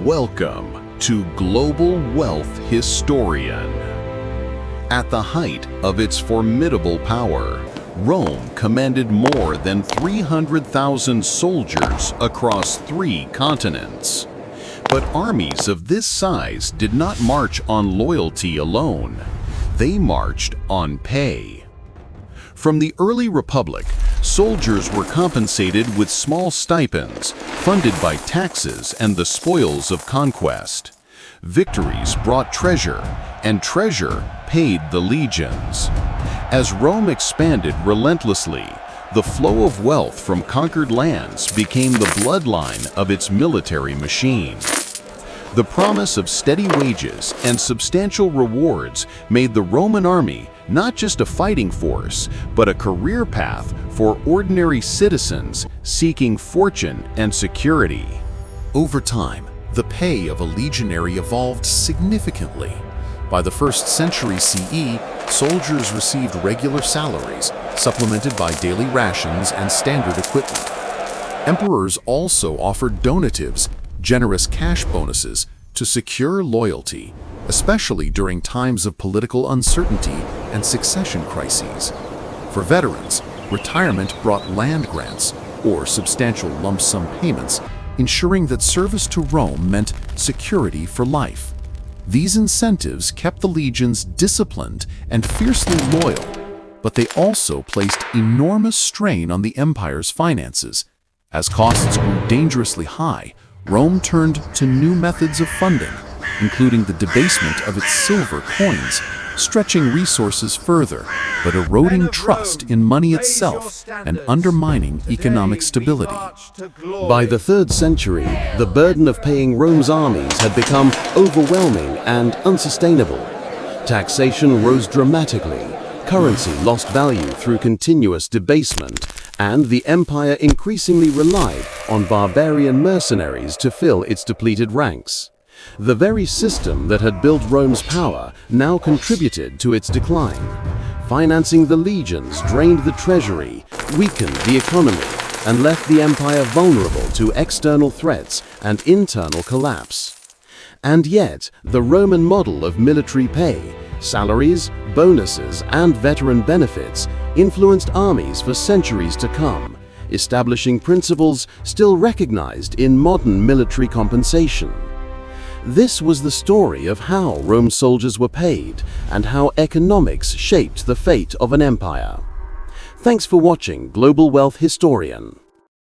Welcome to Global Wealth Historian. At the height of its formidable power, Rome commanded more than 300,000 soldiers across 3 continents. But armies of this size did not march on loyalty alone. They marched on pay. From the early Republic, soldiers were compensated with small stipends, funded by taxes and the spoils of conquest. Victories brought treasure, and treasure paid the legions. As Rome expanded relentlessly, the flow of wealth from conquered lands became the bloodline of its military machine. The promise of steady wages and substantial rewards made the Roman army not just a fighting force, but a career path for ordinary citizens seeking fortune and security. Over time, the pay of a legionary evolved significantly. By the 1st century CE, soldiers received regular salaries, supplemented by daily rations and standard equipment. Emperors also offered donatives, generous cash bonuses, to secure loyalty, especially during times of political uncertainty and succession crises. For veterans, retirement brought land grants or substantial lump sum payments, ensuring that service to Rome meant security for life. These incentives kept the legions disciplined and fiercely loyal, but they also placed enormous strain on the empire's finances. As costs grew dangerously high, Rome turned to new methods of funding, including the debasement of its silver coins, stretching resources further, but eroding trust in money itself and undermining economic stability. By the 3rd century, the burden of paying Rome's armies had become overwhelming and unsustainable. Taxation rose dramatically, currency lost value through continuous debasement, and the empire increasingly relied on barbarian mercenaries to fill its depleted ranks. The very system that had built Rome's power now contributed to its decline. Financing the legions drained the treasury, weakened the economy, and left the empire vulnerable to external threats and internal collapse. And yet, the Roman model of military pay, salaries, bonuses, and veteran benefits influenced armies for centuries to come, establishing principles still recognized in modern military compensation. This was the story of how Rome's soldiers were paid and how economics shaped the fate of an empire. Thanks for watching Global Wealth Historian.